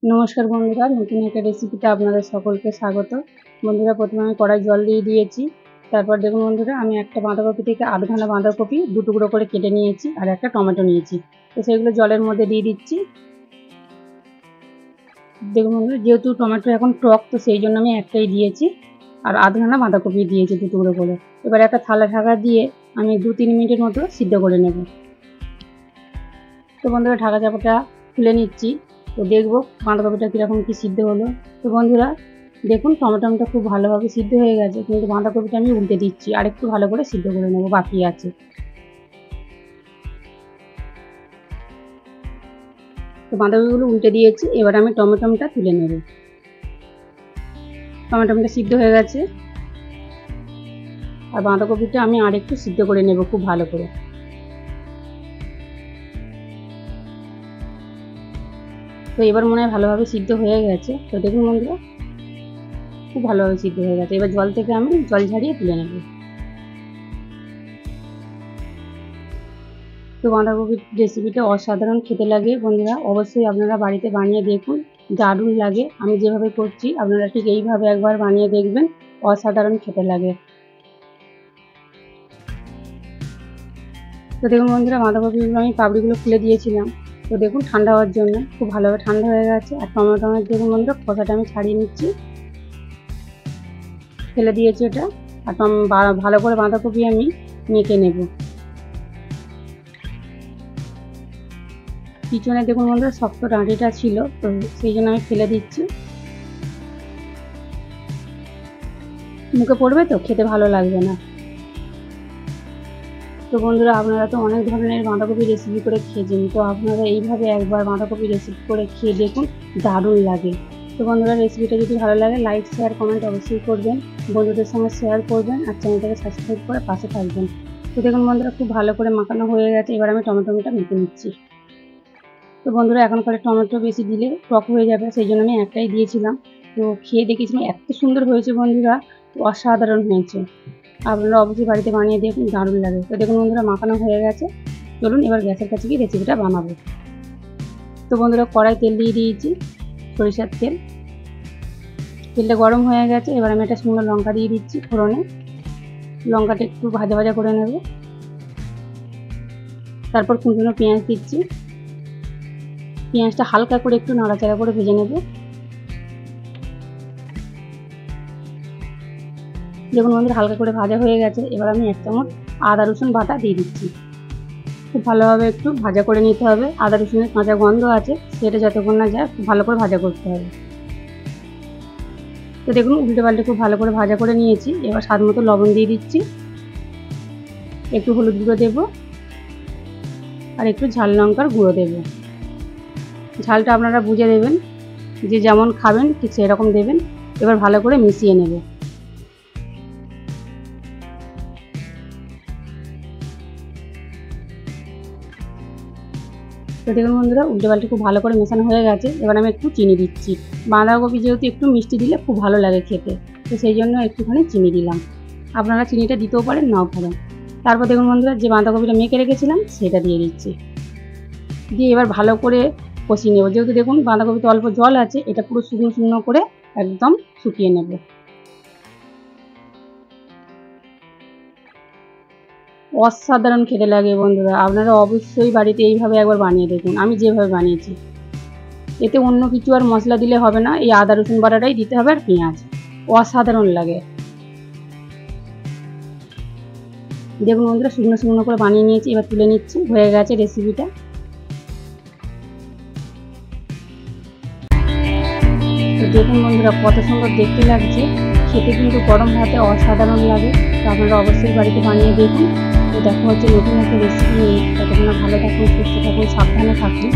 নমস্কার বন্ধুরা, নতুন একটা রেসিপিতে আপনাদের সকলকে স্বাগত। বন্ধুরা, প্রথমে আমি কড়াই জল দিয়ে দিয়েছি। তারপর দেখুন বন্ধুরা, আমি একটা বাঁধাকপি থেকে আধখানা বাঁধাকপি দু টুকরো করে কেটে নিয়েছি আর একটা টমেটো নিয়েছি। তো সেগুলো জলের মধ্যে দিয়ে দিচ্ছি। দেখুন বন্ধুরা, যেহেতু টমেটো এখন টক, তো সেই জন্য আমি একটাই দিয়েছি আর আধখানা বাঁধাকপি দিয়েছি দু টুকরো করে। এবার একটা থালা ঢাকা দিয়ে আমি 2-3 মিনিটের মতো সিদ্ধ করে নেব। তো বন্ধুরা, ঢাকা চাপাটা খুলে নিচ্ছি। তো দেখবো বাঁধাকপিটা কীরকম কী সিদ্ধ হলো। তো বন্ধুরা দেখুন, টমেটোটা খুব ভালোভাবে সিদ্ধ হয়ে গেছে, কিন্তু বাঁধাকপিটা আমি উল্টে দিচ্ছি আর একটু ভালো করে সিদ্ধ করে নেবো, বাকি আছে। তো বাঁধাকপিগুলো উল্টে দিয়েছি, এবার আমি টমেটোটা তুলে নেব। টমেটোটা সিদ্ধ হয়ে গেছে আর বাঁধাকপিটা আমি আর একটু সিদ্ধ করে নেব খুব ভালো করে। তো এবার মনে হয় ভালোভাবে সিদ্ধ হয়ে গেছে। তো দেখুন বন্ধুরা, খুব ভালোভাবে সিদ্ধ হয়ে গেছে। এবার জল থেকে আমি জল ঝারিয়ে তুলে নেব। তো বাঁধাকপির রেসিপিটা অসাধারণ খেতে লাগে বন্ধুরা, অবশ্যই আপনারা বাড়িতে বানিয়ে দেখুন, দারুণ লাগে। আমি যেভাবে করছি আপনারা ঠিক এইভাবে একবার বানিয়ে দেখবেন, অসাধারণ খেতে লাগে। তো দেখুন বন্ধুরা, বাঁধাকপিগুলো আমি পাপড়িগুলো খুলে দিয়েছিলাম। তো দেখুন, ঠান্ডা হওয়ার জন্য খুব ভালোভাবে ঠান্ডা হয়ে গেছে। আর টমেটোর দেখুন বন্ধুরা, খোসাটা আমি ছাড়িয়ে নিচ্ছি, ফেলে দিয়েছি এটা। আর ভালো করে বাঁধাকপি আমি মেখে নেব। পিছনে দেখুন বন্ধুরা, শক্ত ডাঁটিটা ছিল, তো সেই জন্য আমি ফেলে দিচ্ছি। মুখে পড়বে তো খেতে ভালো লাগবে না। তো বন্ধুরা, আপনারা তো অনেক ধরনের বাঁধাকপি রেসিপি করে খেয়েছেন, তো আপনারা এইভাবে একবার বাঁধাকপি রেসিপি করে খেয়ে দেখুন, দারুণ লাগে। তো বন্ধুরা, রেসিপিটা যদি ভালো লাগে লাইক শেয়ার কমেন্ট অবশ্যই করবেন, বন্ধুদের সঙ্গে শেয়ার করবেন আর চ্যানেলটাকে সাবস্ক্রাইব করে পাশে থাকবেন। তো দেখুন বন্ধুরা, খুব ভালো করে মাখানো হয়ে গেছে। এবার আমি টমেটোটা মেখে নিচ্ছি। তো বন্ধুরা, এখনকার টমেটো বেশি দিলে টক হয়ে যাবে, সেই জন্য আমি একটাই দিয়েছিলাম। তো খেয়ে দেখেছিলাম এত সুন্দর হয়েছে বন্ধুরা, অসাধারণ হয়েছে। আপনারা অবশ্যই বাড়িতে বানিয়ে দেখুন, দারুণ লাগে। তো দেখুন বন্ধুরা, মাখানো হয়ে গেছে। চলুন এবার গ্যাসের কাছে গিয়ে রেসিপিটা বানাবো। তো বন্ধুরা, কড়াই তেল দিয়ে দিয়েছি, সরিষার তেল। তেলটা গরম হয়ে গেছে, এবার আমি একটা শুকনো লঙ্কা দিয়ে দিচ্ছি ফোড়নে। লঙ্কাটা একটু ভাজা ভাজা করে নেব। তারপর কুচনো পেঁয়াজ দিচ্ছি। পেঁয়াজটা হালকা করে একটু নাড়াচাড়া করে ভেজে নেব। দেখুন বন্ধুরা, হালকা করে ভাজা হয়ে গেছে। এবার আমি 1 চামচ আদা রসুন বাটা দিয়ে দিচ্ছি। খুব ভালোভাবে একটু ভাজা করে নিতে হবে। আদা রসুনের কাঁচা গন্ধ আছে, সেটা যতক্ষণ না যায় খুব ভালো করে ভাজা করতে হবে। তো দেখুন, উল্টে পাল্টে খুব ভালো করে ভাজা করে নিয়েছি। এবার স্বাদ মতো লবণ দিয়ে দিচ্ছি, একটু হলুদ গুঁড়ো দেবো আর একটু ঝাল লঙ্কার গুঁড়ো দেবো। ঝালটা আপনারা বুঝে দেবেন, যে যেমন খাবেন ঠিক সেরকম দেবেন। এবার ভালো করে মিশিয়ে নেব। তো দেখুন বন্ধুরা, উল্টে পাল্টে খুব ভালো করে মেশানো হয়ে গেছে। এবার আমি একটু চিনি দিচ্ছি। বাঁধাকপি যেহেতু একটু মিষ্টি দিলে খুব ভালো লাগে খেতে, তো সেই জন্য একটুখানি চিনি দিলাম। আপনারা চিনিটা দিতেও পারেন, নাও পারেন। তারপর দেখুন বন্ধুরা, যে বাঁধাকপিটা মেখে রেখেছিলাম সেটা দিয়ে দিচ্ছি। দিয়ে এবার ভালো করে কষিয়ে নেব। যেহেতু দেখুন বাঁধাকপিতে অল্প জল আছে, এটা পুরো শুকনো শুকনো করে একদম শুকিয়ে নেব। অসাধারণ খেতে লাগে বন্ধুরা, আপনারা অবশ্যই বাড়িতে এইভাবে একবার বানিয়ে দেখুন, আমি যেভাবে বানিয়েছি। এতে অন্য কিছু আর মশলা দিলে হবে না, এই আদা রসুন বাটাটাই দিতে হবে আর পেঁয়াজ। অসাধারণ লাগে। দেখুন বন্ধুরা, শুকনো শুকনো করে বানিয়ে নিয়েছি, এবার তুলে নিচ্ছি। হয়ে গেছে রেসিপিটা। তো দেখুন বন্ধুরা, কত সুন্দর দেখতে লাগছে, খেতে কিন্তু গরম ভাতে অসাধারণ লাগে। তো আপনারা অবশ্যই বাড়িতে বানিয়ে দেখুন। তো দেখা হচ্ছে নতুন একটা রেসিপি নিয়ে। ততক্ষণ ভালো থাকুন, সুস্থ থাকুন, সাবধানে থাকুন।